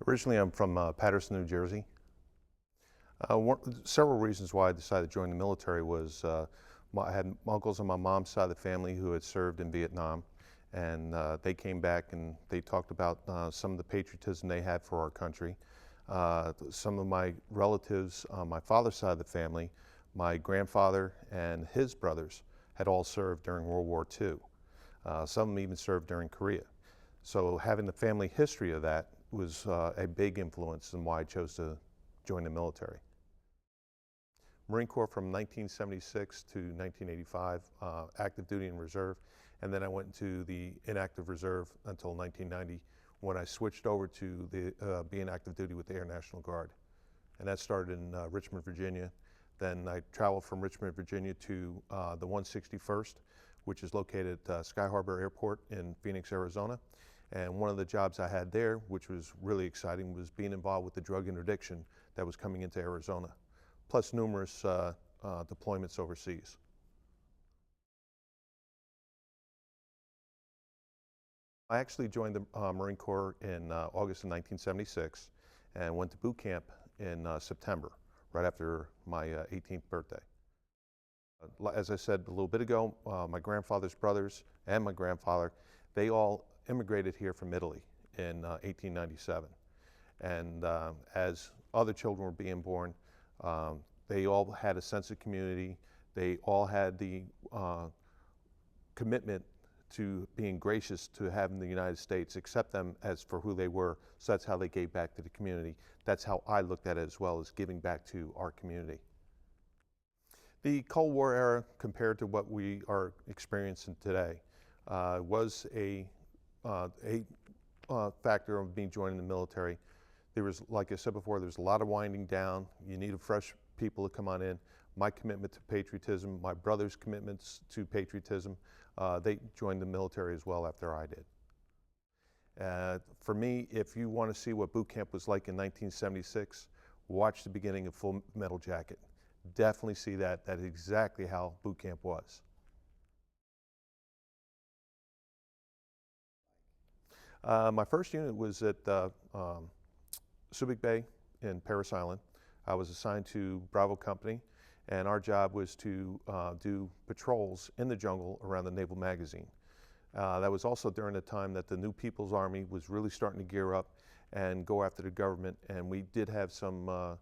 Originally, I'm from Paterson, New Jersey. Several reasons why I decided to join the military was I had uncles on my mom's side of the family who had served in Vietnam, and they came back and they talked about some of the patriotism they had for our country. Some of my relatives on my father's side of the family, my grandfather and his brothers had all served during World War II. Some of them even served during Korea. So having the family history of that was a big influence in why I chose to join the military. Marine Corps from 1976 to 1985, active duty and reserve, and then I went into the inactive reserve until 1990 when I switched over to being active duty with the Air National Guard. And that started in Richmond, Virginia. Then I traveled from Richmond, Virginia to the 161st, which is located at Sky Harbor Airport in Phoenix, Arizona. And one of the jobs I had there, which was really exciting, was being involved with the drug interdiction that was coming into Arizona, plus numerous deployments overseas. I actually joined the Marine Corps in August of 1976 and went to boot camp in September, right after my 18th birthday. As I said a little bit ago, my grandfather's brothers and my grandfather, they all immigrated here from Italy in 1897. And as other children were being born, they all had a sense of community. They all had the commitment to being gracious to having the United States accept them as for who they were. So that's how they gave back to the community. That's how I looked at it as well, as giving back to our community. The Cold War era, compared to what we are experiencing today, was a factor of me joining the military. There was, like I said before, there's a lot of winding down. You needed fresh people to come on in. My commitment to patriotism, my brother's commitments to patriotism, they joined the military as well after I did. For me, if you want to see what boot camp was like in 1976, watch the beginning of Full Metal Jacket. Definitely see that. That is exactly how boot camp was. My first unit was at Subic Bay in Parris Island. I was assigned to Bravo Company, and our job was to do patrols in the jungle around the Naval Magazine. That was also during the time that the New People's Army was really starting to gear up and go after the government, and we did have some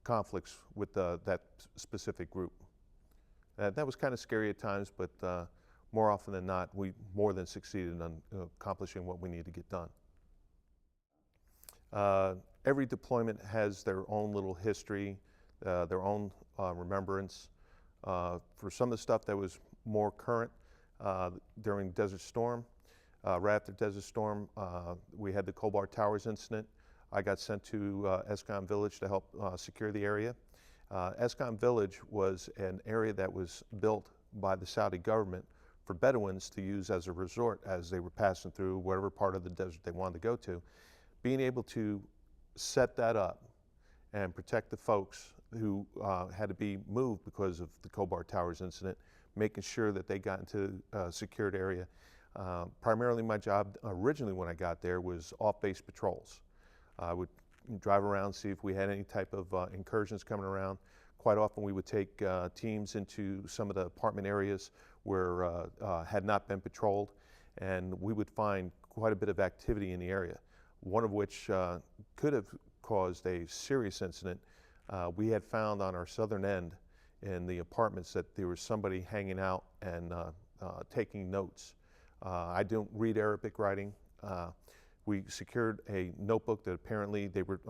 conflicts with that specific group. That was kind of scary at times, but more often than not, we more than succeeded in accomplishing what we need to get done. Every deployment has their own little history, their own remembrance. For some of the stuff that was more current during Desert Storm, right after Desert Storm, we had the Kobar Towers incident. I got sent to Escon Village to help secure the area. Escon Village was an area that was built by the Saudi government for Bedouins to use as a resort as they were passing through whatever part of the desert they wanted to go to. Being able to set that up and protect the folks who had to be moved because of the Kobar Towers incident, making sure that they got into a secured area. Primarily my job originally when I got there was off-base patrols. I would drive around, see if we had any type of incursions coming around. Quite often we would take teams into some of the apartment areas where had not been patrolled, and we would find quite a bit of activity in the area, one of which could have caused a serious incident. We had found on our southern end in the apartments that there was somebody hanging out and taking notes. I don't read Arabic writing. We secured a notebook that apparently they were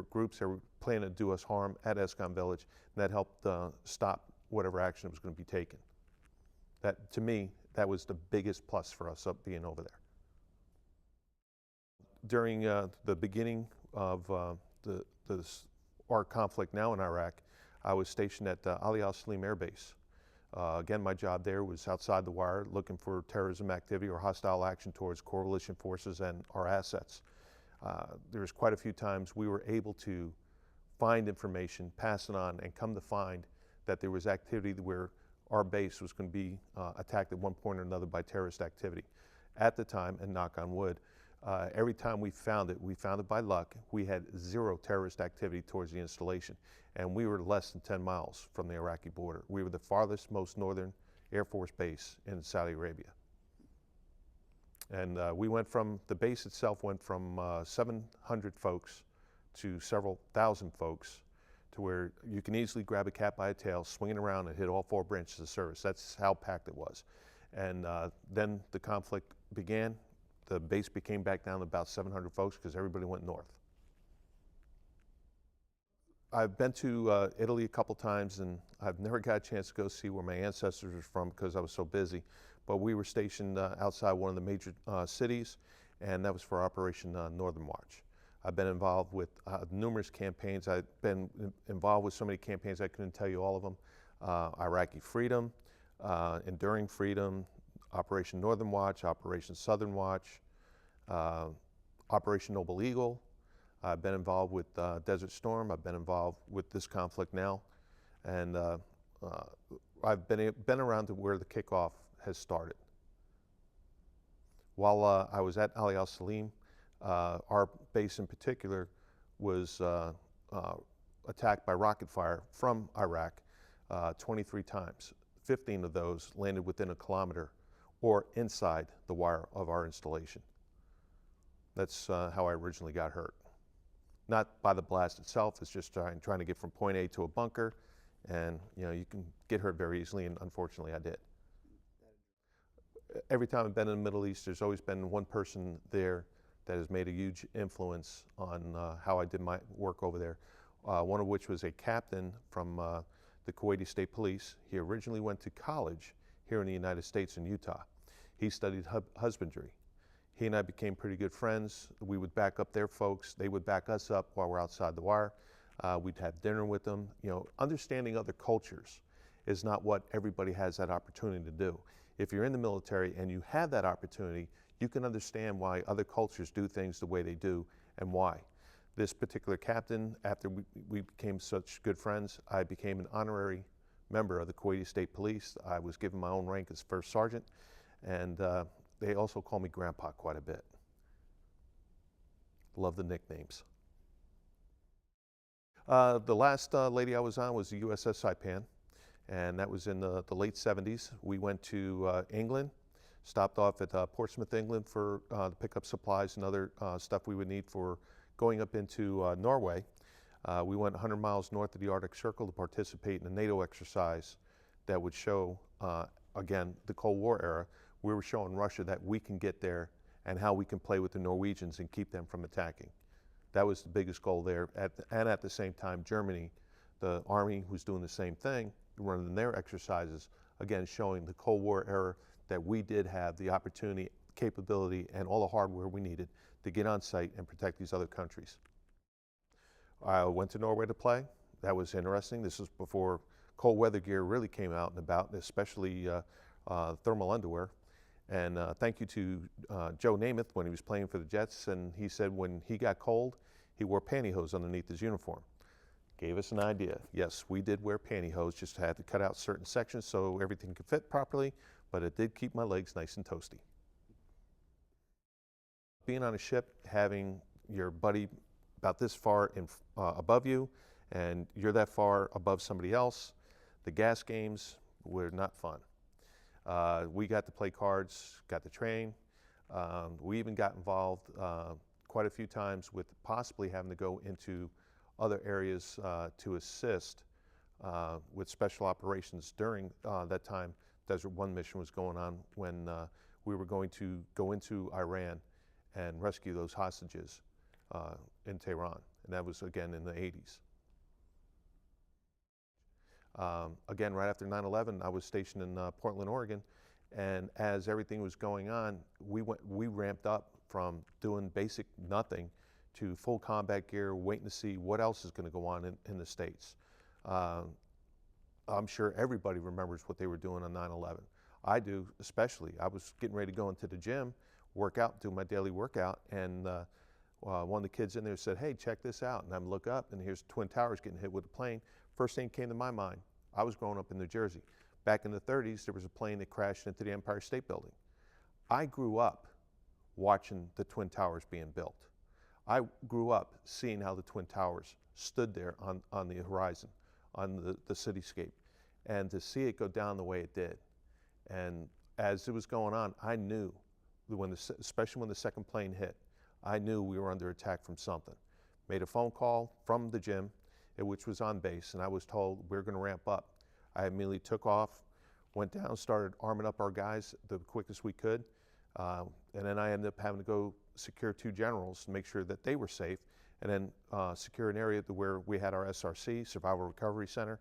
groups that were planning to do us harm at Escon Village, and that helped stop whatever action was going to be taken. That, to me, that was the biggest plus for us being over there. During the beginning of our conflict now in Iraq, I was stationed at Ali al-Salim Air Base. Again, my job there was outside the wire, looking for terrorism activity or hostile action towards coalition forces and our assets. There was quite a few times we were able to find information, pass it on, and come to find that there was activity where our base was going to be attacked at one point or another by terrorist activity. At the time, and knock on wood, Every time we found it by luck. We had zero terrorist activity towards the installation, and we were less than 10 miles from the Iraqi border. We were the farthest, most northern Air Force base in Saudi Arabia. And the base itself went from 700 folks to several thousand folks, to where you can easily grab a cat by a tail, swing it around, and hit all 4 branches of service. That's how packed it was. And then the conflict began. The base became back down to about 700 folks because everybody went north. I've been to Italy a couple times, and I've never got a chance to go see where my ancestors were from because I was so busy. But we were stationed outside one of the major cities, and that was for Operation Northern March. I've been involved with numerous campaigns. I've been involved with so many campaigns I couldn't tell you all of them. Iraqi Freedom, Enduring Freedom, Operation Northern Watch, Operation Southern Watch, Operation Noble Eagle. I've been involved with Desert Storm. I've been involved with this conflict now, and I've been around to where the kickoff has started. While I was at Ali al-Salim, our base in particular was attacked by rocket fire from Iraq 23 times. 15 of those landed within a kilometer or inside the wire of our installation. That's how I originally got hurt. Not by the blast itself, it's just trying to get from point A to a bunker, and you can get hurt very easily, and unfortunately I did. Every time I've been in the Middle East, there's always been one person there that has made a huge influence on how I did my work over there. One of which was a captain from the Kuwaiti State Police. He originally went to college here in the United States in Utah. He studied husbandry. He and I became pretty good friends. We would back up their folks. They would back us up while we're outside the wire. We'd have dinner with them. Understanding other cultures is not what everybody has that opportunity to do. If you're in the military and you have that opportunity, you can understand why other cultures do things the way they do and why. This particular captain, after we became such good friends, I became an honorary member of the Kuwaiti State Police. I was given my own rank as first sergeant, and they also call me Grandpa quite a bit. Love the nicknames. The last lady I was on was the USS Saipan, and that was in the late 70s. We went to England, stopped off at Portsmouth, England to pick up supplies and other stuff we would need for going up into Norway. We went 100 miles north of the Arctic Circle to participate in a NATO exercise that would show, again, the Cold War era. We were showing Russia that we can get there and how we can play with the Norwegians and keep them from attacking. That was the biggest goal there. And at the same time, Germany, the Army was doing the same thing, running their exercises, again, showing the Cold War era that we did have the opportunity, capability, and all the hardware we needed to get on site and protect these other countries. I went to Norway to play. That was interesting. This was before cold weather gear really came out and about, especially thermal underwear. And thank you to Joe Namath when he was playing for the Jets, and he said when he got cold, he wore pantyhose underneath his uniform. Gave us an idea. Yes, we did wear pantyhose, just had to cut out certain sections so everything could fit properly, but it did keep my legs nice and toasty. Being on a ship, having your buddy about this far above you, and you're that far above somebody else, the gas games were not fun. We got to play cards, got to train. We even got involved quite a few times with possibly having to go into other areas to assist with special operations during that time. Desert One mission was going on when we were going to go into Iran and rescue those hostages in Tehran, and that was again in the 80s. Again, right after 9/11, I was stationed in Portland, Oregon, and as everything was going on, we ramped up from doing basic nothing to full combat gear, waiting to see what else is going to go on in the States. I'm sure everybody remembers what they were doing on 9/11. I do, especially. I was getting ready to go into the gym, work out, do my daily workout, and one of the kids in there said, "Hey, check this out." And I look up, and here's Twin Towers getting hit with a plane. First thing came to my mind, I was growing up in New Jersey. Back in the 30s, there was a plane that crashed into the Empire State Building. I grew up watching the Twin Towers being built. I grew up seeing how the Twin Towers stood there on the horizon, on the cityscape, and to see it go down the way it did. And as it was going on, I knew, especially when the second plane hit, I knew we were under attack from something. Made a phone call from the gym, which was on base, and I was told we're going to ramp up. I immediately took off, went down, started arming up our guys the quickest we could, and then I ended up having to go secure 2 generals to make sure that they were safe, and then secure an area where we had our SRC, Survival Recovery Center,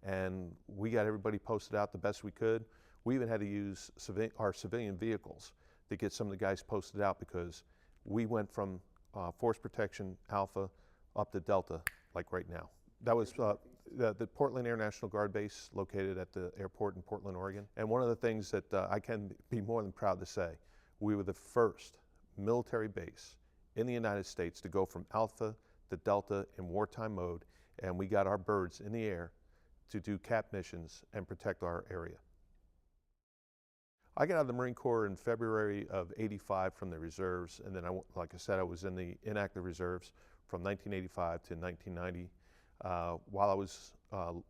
and we got everybody posted out the best we could. We even had to use our civilian vehicles to get some of the guys posted out, because we went from Force Protection Alpha up to Delta, like right now. That was the Portland Air National Guard base, located at the airport in Portland, Oregon. And one of the things that I can be more than proud to say, we were the first military base in the United States to go from Alpha to Delta in wartime mode, and we got our birds in the air to do CAP missions and protect our area. I got out of the Marine Corps in February of '85 from the reserves, and then, like I said, I was in the inactive reserves from 1985 to 1990. While I was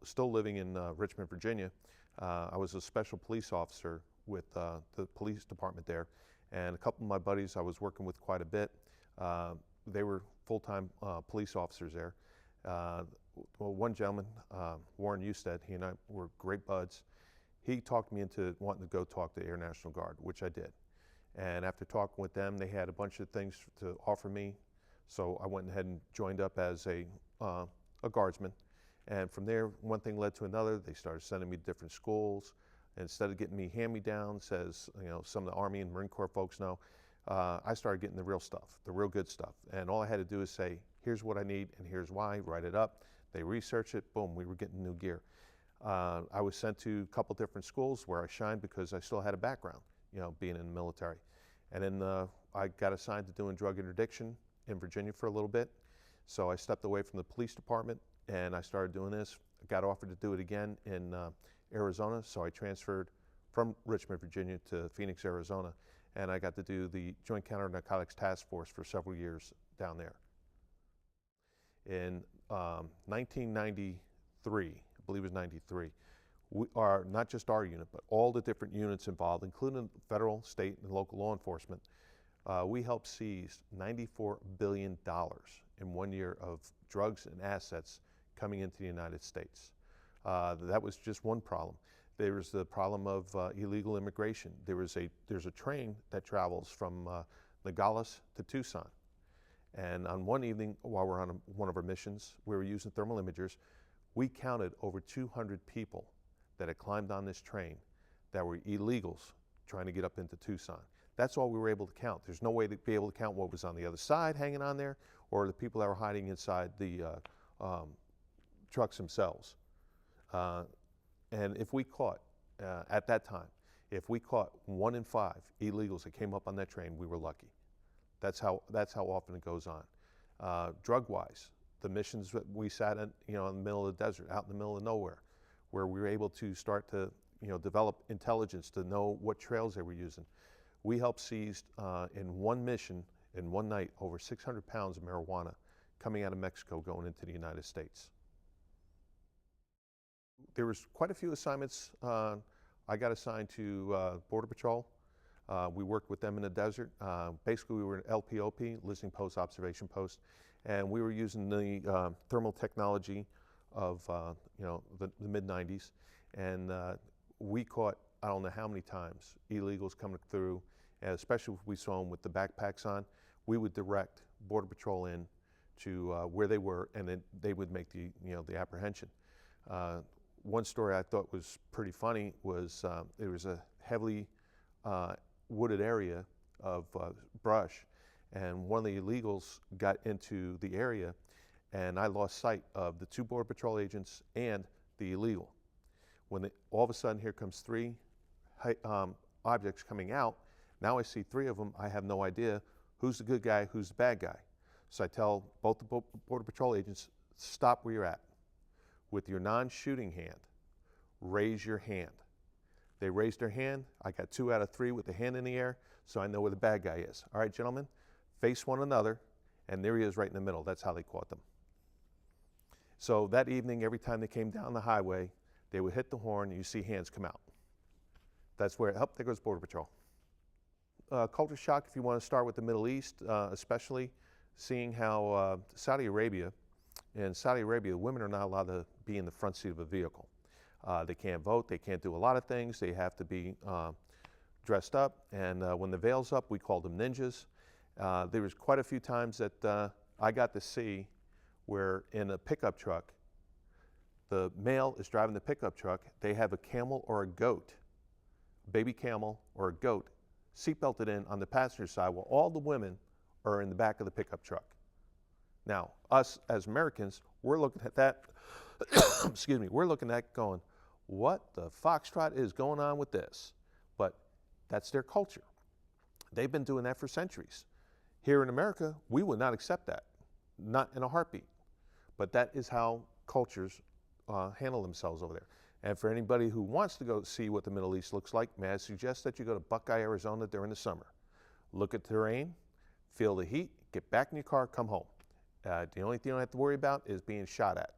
still living in Richmond, Virginia, I was a special police officer with the police department there, and a couple of my buddies I was working with quite a bit. They were full-time police officers there. Well, one gentleman, Warren Usted, he and I were great buds. He talked me into wanting to go talk to Air National Guard, which I did. And after talking with them, they had a bunch of things to offer me. So I went ahead and joined up as a guardsman. And from there, one thing led to another. They started sending me to different schools. Instead of getting me hand-me-downs, as some of the Army and Marine Corps folks know, I started getting the real stuff, the real good stuff. And all I had to do is say, here's what I need and here's why, write it up. They research it, boom, we were getting new gear. I was sent to a couple different schools where I shined because I still had a background, being in the military. And then I got assigned to doing drug interdiction in Virginia for a little bit. So I stepped away from the police department and I started doing this. I got offered to do it again in Arizona, so I transferred from Richmond, Virginia to Phoenix, Arizona, and I got to do the Joint Counter-narcotics Task Force for several years down there. In 1993, I believe it was 93, we are, not just our unit, but all the different units involved, including federal, state, and local law enforcement, we helped seize $94 billion in 1 year of drugs and assets coming into the United States. That was just one problem. There was the problem of illegal immigration. There's a train that travels from Nogales to Tucson. And on one evening, while we're on one of our missions, we were using thermal imagers. We counted over 200 people that had climbed on this train that were illegals trying to get up into Tucson. That's all we were able to count. There's no way to be able to count what was on the other side hanging on there, or the people that were hiding inside the trucks themselves. And if we caught, at that time, if we caught 1 in 5 illegals that came up on that train, we were lucky. That's how often it goes on. Drug-wise, the missions that we sat in, in the middle of the desert, out in the middle of nowhere, where we were able to start to, develop intelligence to know what trails they were using. We helped seize in one mission, in one night, over 600 pounds of marijuana coming out of Mexico going into the United States. There was quite a few assignments. I got assigned to Border Patrol. We worked with them in the desert. Basically, we were an LPOP, listening post, observation post, and we were using the thermal technology of the mid-90s, and we caught, I don't know how many times, illegals coming through, and especially if we saw them with the backpacks on. We would direct Border Patrol in to where they were, and then they would make the apprehension. One story I thought was pretty funny was there was a heavily wooded area of brush, and one of the illegals got into the area, and I lost sight of the 2 Border Patrol agents and the illegal. When all of a sudden, here comes 3 objects coming out. Now I see 3 of them. I have no idea who's the good guy, who's the bad guy. So I tell both the Border Patrol agents, stop where you're at. With your non-shooting hand, raise your hand. They raised their hand. I got 2 out of 3 with the hand in the air, so I know where the bad guy is. All right, gentlemen, face one another, and there he is right in the middle. That's how they caught them. So that evening, every time they came down the highway, they would hit the horn, and you see hands come out. That's where, oh, there goes Border Patrol. Culture shock, if you want to start with the Middle East, especially seeing how Saudi Arabia, women are not allowed to be in the front seat of a vehicle. They can't vote, they can't do a lot of things, they have to be dressed up, and when the veil's up, we called them ninjas. There was quite a few times that I got to see where in a pickup truck, the male is driving the pickup truck, they have a camel or a goat, baby camel or a goat, seatbelted in on the passenger side while all the women are in the back of the pickup truck. Now, us as Americans, we're looking at that, excuse me, we're looking at going, what the foxtrot is going on with this? But that's their culture. They've been doing that for centuries. Here in America, we would not accept that, not in a heartbeat. But that is how cultures handle themselves over there. And for anybody who wants to go see what the Middle East looks like, may I suggest that you go to Buckeye, Arizona during the summer. Look at the terrain, feel the heat, get back in your car, come home. The only thing you don't have to worry about is being shot at.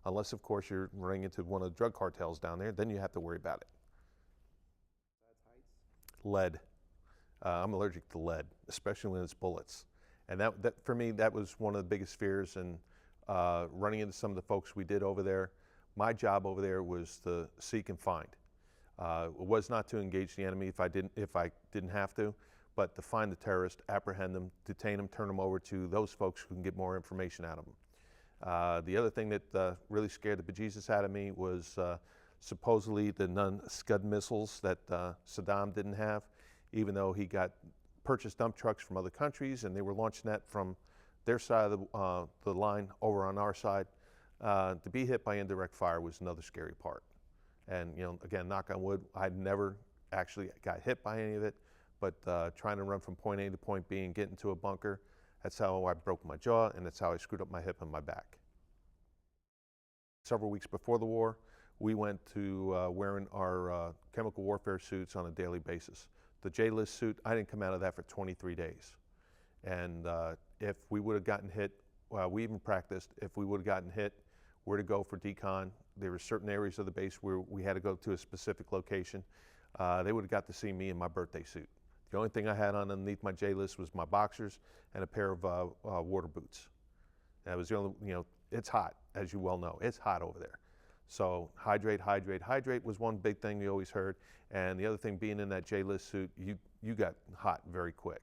Unless, of course, you're running into one of the drug cartels down there, then you have to worry about it. Lead. I'm allergic to lead, especially when it's bullets. And that for me, that was one of the biggest fears. And running into some of the folks we did over there, my job over there was to seek and find. It was not to engage the enemy if I didn't have to, but to find the terrorists, apprehend them, detain them, turn them over to those folks who can get more information out of them. The other thing that really scared the bejesus out of me was supposedly the non-Scud missiles that Saddam didn't have, even though he got purchased dump trucks from other countries and they were launching that from their side of the line over on our side. To be hit by indirect fire was another scary part. And you know, again, knock on wood, I never actually got hit by any of it, but trying to run from point A to point B and get into a bunker, that's how I broke my jaw, and that's how I screwed up my hip and my back. Several weeks before the war, we went to wearing our chemical warfare suits on a daily basis. The J-list suit, I didn't come out of that for 23 days. And if we would have gotten hit, we even practiced, if we would have gotten hit, where to go for decon. There were certain areas of the base where we had to go to a specific location. They would have got to see me in my birthday suit. The only thing I had on underneath my J-list was my boxers and a pair of water boots. That was the only, you know, it's hot, as you well know. It's hot over there. So hydrate, hydrate, hydrate was one big thing we always heard. And the other thing, being in that J-list suit, you got hot very quick.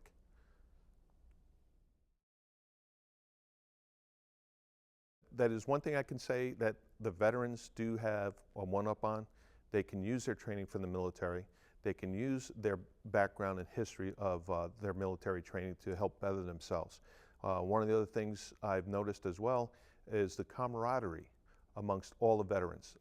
That is one thing I can say that the veterans do have a one-up on. They can use their training from the military. They can use their background and history of their military training to help better themselves. One of the other things I've noticed as well is the camaraderie amongst all the veterans.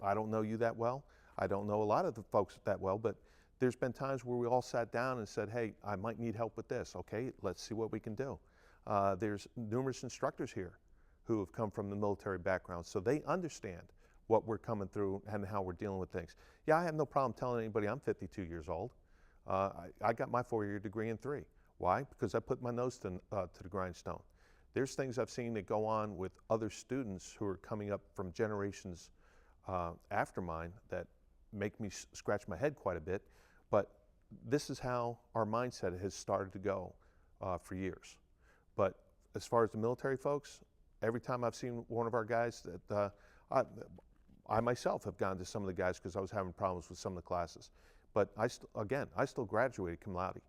I don't know you that well. I don't know a lot of the folks that well, but there's been times where we all sat down and said, hey, I might need help with this. Okay, let's see what we can do. There's numerous instructors here who have come from the military background, so they understand what we're coming through and how we're dealing with things. Yeah, I have no problem telling anybody I'm 52 years old. I got my 4-year degree in 3. Why? Because I put my nose to the grindstone. There's things I've seen that go on with other students who are coming up from generations after mine that make me scratch my head quite a bit, but this is how our mindset has started to go for years. But as far as the military folks, every time I've seen one of our guys, that I myself have gone to some of the guys because I was having problems with some of the classes. But I still graduated cum laude.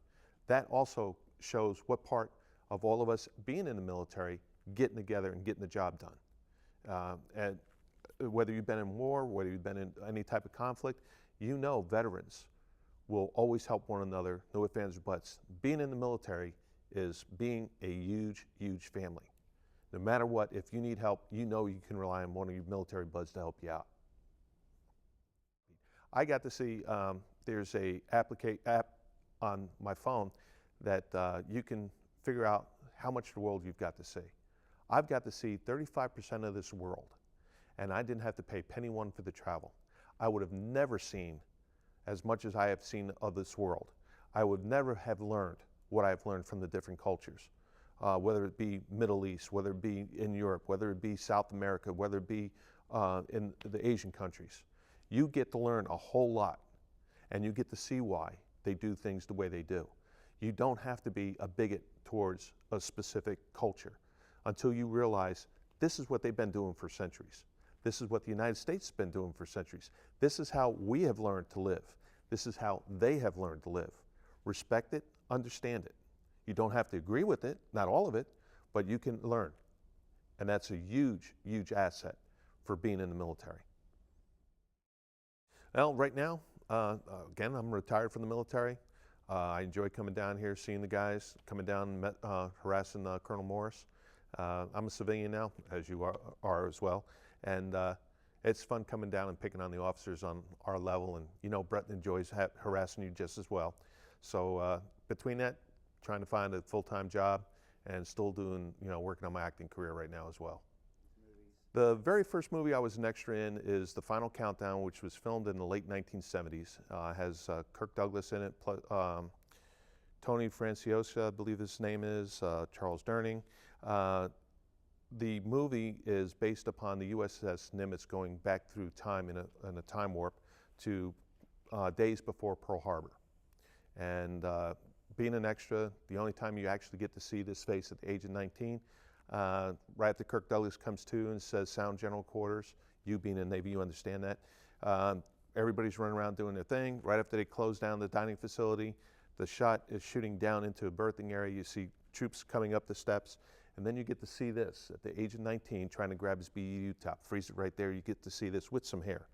That also shows what part of all of us being in the military, getting together and getting the job done. And whether you've been in war, whether you've been in any type of conflict, you know veterans will always help one another, no ifs, ands, or buts. Being in the military is being a huge, huge family. No matter what, if you need help, you know you can rely on one of your military buds to help you out. I got to see, there's a app on my phone that you can figure out how much of the world you've got to see. I've got to see 35% of this world, and I didn't have to pay penny one for the travel. I would have never seen as much as I have seen of this world. I would never have learned what I've learned from the different cultures, whether it be Middle East, whether it be in Europe, whether it be South America, whether it be in the Asian countries. You get to learn a whole lot, and you get to see why they do things the way they do. You don't have to be a bigot towards a specific culture until you realize this is what they've been doing for centuries. This is what the United States has been doing for centuries. This is how we have learned to live. This is how they have learned to live. Respect it, understand it. You don't have to agree with it, not all of it, but you can learn. And that's a huge, huge asset for being in the military. Well, right now, again, I'm retired from the military. I enjoy coming down here, seeing the guys, coming down and harassing Colonel Morris. I'm a civilian now, as you are as well. And it's fun coming down and picking on the officers on our level. And you know, Brett enjoys harassing you just as well. So between that, trying to find a full-time job and still doing, you know, working on my acting career right now as well. The very first movie I was an extra in is The Final Countdown, which was filmed in the late 1970s. Has Kirk Douglas in it, Tony Franciosa, I believe his name is, Charles Durning. The movie is based upon the USS Nimitz going back through time in a time warp to days before Pearl Harbor. And being an extra, the only time you actually get to see this face at the age of 19, right after Kirk Douglas comes to and says, "Sound general quarters," you being in the Navy, you understand that. Everybody's running around doing their thing. Right after they close down the dining facility, the shot is shooting down into a berthing area. You see troops coming up the steps, and then you get to see this at the age of 19, trying to grab his BU top, freeze it right there. You get to see this with some hair.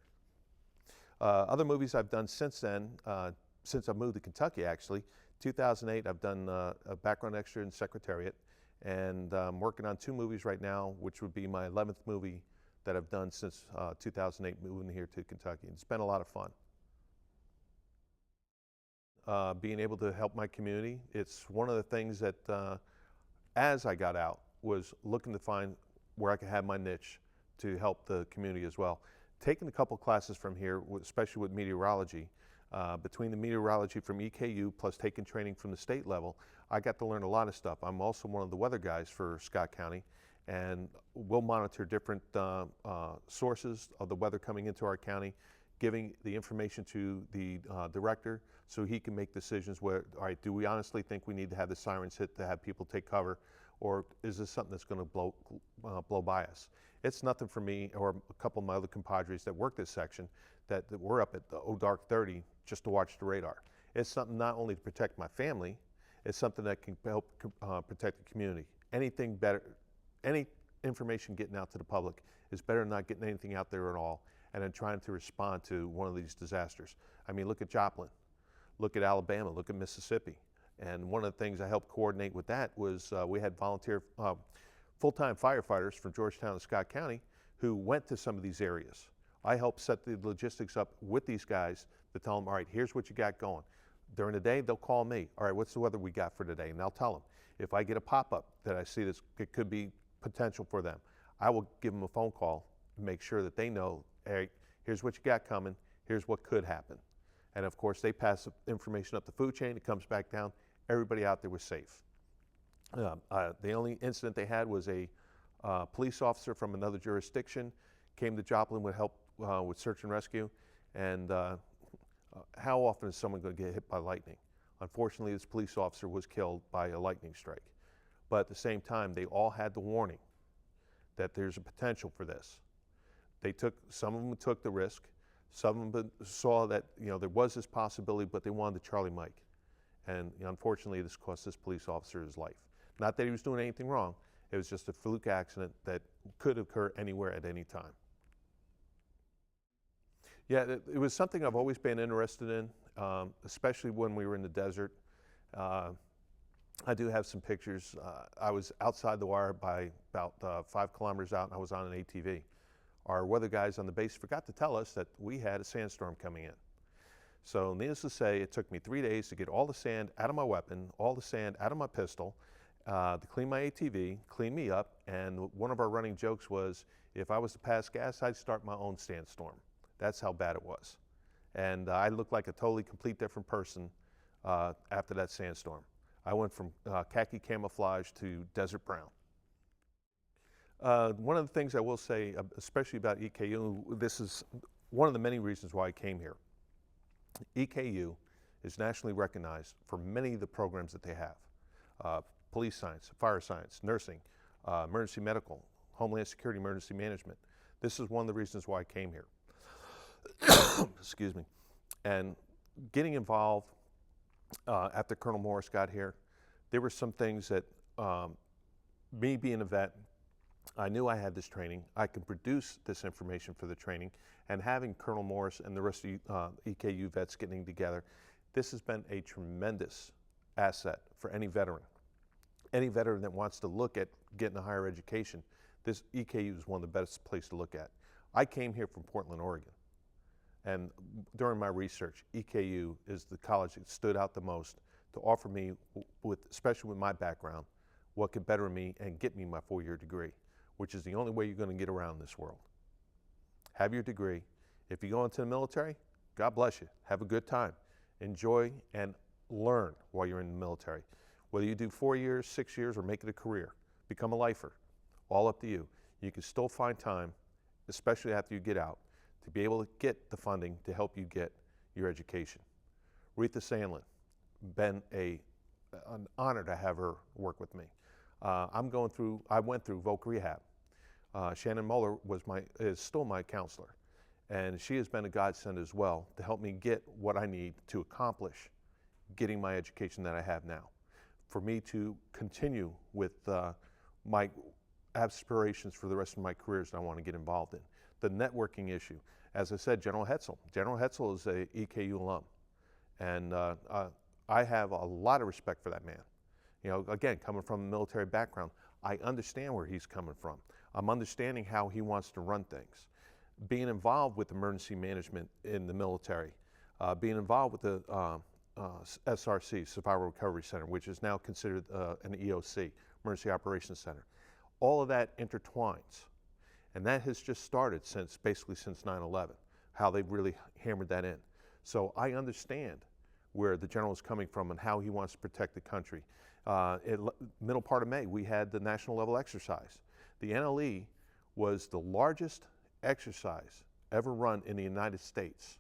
Other movies I've done since then, since I moved to Kentucky actually, 2008, I've done a background extra in Secretariat, and I'm working on 2 movies right now, which would be my 11th movie that I've done since 2008, moving here to Kentucky. It's been a lot of fun. Being able to help my community, it's one of the things that, as I got out, was looking to find where I could have my niche to help the community as well. Taking a couple classes from here, especially with meteorology, between the meteorology from EKU plus taking training from the state level, I got to learn a lot of stuff. I'm also one of the weather guys for Scott County, and we'll monitor different sources of the weather coming into our county, giving the information to the director so he can make decisions where, all right, do we honestly think we need to have the sirens hit to have people take cover, or is this something that's going to blow by us? It's nothing for me or a couple of my other compadres that work this section that we're up at the dark 30 just to watch the radar. It's something not only to protect my family, it's something that can help protect the community. Anything better, any information getting out to the public is better than not getting anything out there at all and then trying to respond to one of these disasters. I mean, look at Joplin, look at Alabama, look at Mississippi. And one of the things I helped coordinate with that was we had volunteer full-time firefighters from Georgetown and Scott County who went to some of these areas. I helped set the logistics up with these guys to tell them, all right, here's what you got going. During the day, they'll call me. All right, what's the weather we got for today? And I'll tell them. If I get a pop-up that I see this, it could be potential for them, I will give them a phone call and make sure that they know, hey, here's what you got coming, here's what could happen. And of course, they pass the information up the food chain, it comes back down, everybody out there was safe. The only incident they had was a police officer from another jurisdiction came to Joplin with help with search and rescue, and how often is someone going to get hit by lightning? Unfortunately, this police officer was killed by a lightning strike. But at the same time, they all had the warning that there's a potential for this. Some of them took the risk, some of them saw that there was this possibility, but they wanted to Charlie Mike. And unfortunately, this cost this police officer his life. Not that he was doing anything wrong, it was just a fluke accident that could occur anywhere at any time. Yeah, it was something I've always been interested in, especially when we were in the desert. I do have some pictures. I was outside the wire by about 5 kilometers out, and I was on an ATV. Our weather guys on the base forgot to tell us that we had a sandstorm coming in. So needless to say, it took me 3 days to get all the sand out of my weapon, all the sand out of my pistol, to clean my ATV, clean me up, and one of our running jokes was, if I was to pass gas, I'd start my own sandstorm. That's how bad it was. And I looked like a totally complete different person after that sandstorm. I went from khaki camouflage to desert brown. One of the things I will say, especially about EKU, this is one of the many reasons why I came here. EKU is nationally recognized for many of the programs that they have. Police science, fire science, nursing, emergency medical, Homeland Security, emergency management. This is one of the reasons why I came here. Excuse me. And getting involved after Colonel Morris got here, there were some things that me being a vet, I knew I had this training. I could produce this information for the training, and having Colonel Morris and the rest of EKU vets getting together, this has been a tremendous asset for any veteran. Any veteran that wants to look at getting a higher education, this EKU is one of the best places to look at. I came here from Portland, Oregon, and during my research, EKU is the college that stood out the most to offer me, especially with my background, what could better me and get me my 4-year degree, which is the only way you're going to get around this world. Have your degree. If you go into the military, God bless you. Have a good time. Enjoy and learn while you're in the military. Whether you do 4 years, 6 years, or make it a career, become a lifer, all up to you. You can still find time, especially after you get out, to be able to get the funding to help you get your education. Retha Sandlin, been an honor to have her work with me. I went through Voc Rehab. Shannon Muller is still my counselor, and she has been a godsend as well to help me get what I need to accomplish getting my education that I have now, for me to continue with my aspirations for the rest of my careers that I want to get involved in. The networking issue, as I said, General Hetzel. General Hetzel is a EKU alum, and I have a lot of respect for that man. You know, again, coming from a military background, I understand where he's coming from. I'm understanding how he wants to run things. Being involved with emergency management in the military, being involved with the SRC, Survival Recovery Center, which is now considered an EOC, Emergency Operations Center. All of that intertwines. And that has just started basically since 9/11, how they've really hammered that in. So I understand where the general is coming from and how he wants to protect the country. Middle part of May, we had the national level exercise. The NLE was the largest exercise ever run in the United States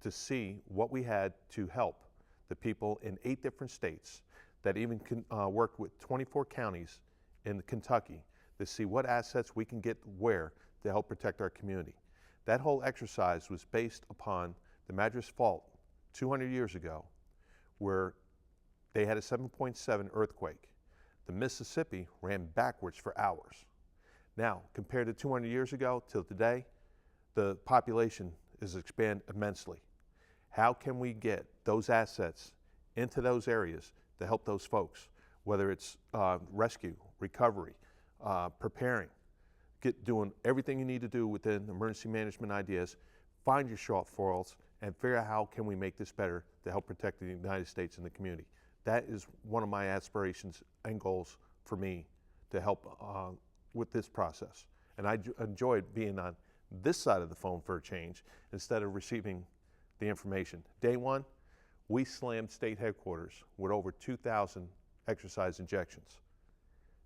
to see what we had to help the people in 8 different states that even worked with 24 counties in Kentucky to see what assets we can get where to help protect our community. That whole exercise was based upon the Madras Fault 200 years ago, where they had a 7.7 earthquake. The Mississippi ran backwards for hours. Now, compared to 200 years ago till today, the population has expanded immensely. How can we get those assets into those areas to help those folks, whether it's rescue, recovery, preparing, doing everything you need to do within emergency management ideas, find your shortfalls, and figure out how can we make this better to help protect the United States and the community. That is one of my aspirations and goals for me to help with this process. And I enjoyed being on this side of the phone for a change instead of receiving the information. Day one, we slammed state headquarters with over 2,000 exercise injections.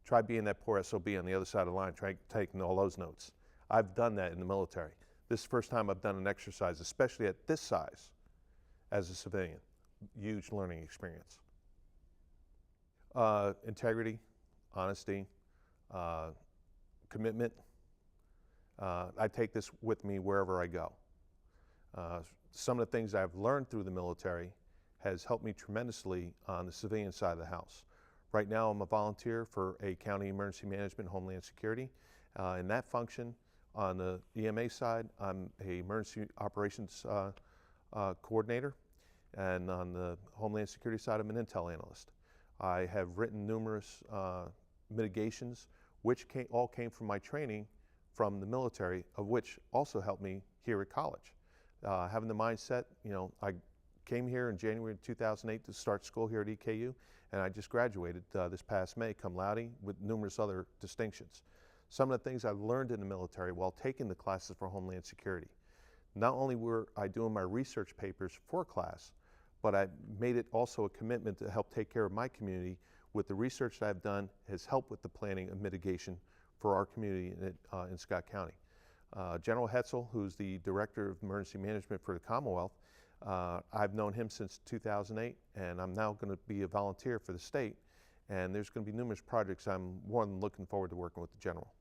Try being that poor SOB on the other side of the line, try taking all those notes. I've done that in the military. This is the first time I've done an exercise, especially at this size, as a civilian. Huge learning experience. Integrity, honesty, commitment. I take this with me wherever I go. Some of the things I've learned through the military has helped me tremendously on the civilian side of the house. Right now I'm a volunteer for a county emergency management Homeland Security. In that function, on the EMA side, I'm a emergency operations coordinator, and on the Homeland Security side, I'm an intel analyst. I have written numerous mitigations, which all came from my training from the military, of which also helped me here at college. Having the mindset, you know, I came here in January of 2008 to start school here at EKU, and I just graduated this past May, cum laude, with numerous other distinctions. Some of the things I've learned in the military while taking the classes for Homeland Security. not only were I doing my research papers for class, but I made it also a commitment to help take care of my community with the research that I've done has helped with the planning of mitigation for our community in Scott County. General Hetzel, who's the Director of Emergency Management for the Commonwealth, I've known him since 2008, and I'm now going to be a volunteer for the state, and there's going to be numerous projects I'm more than looking forward to working with the General.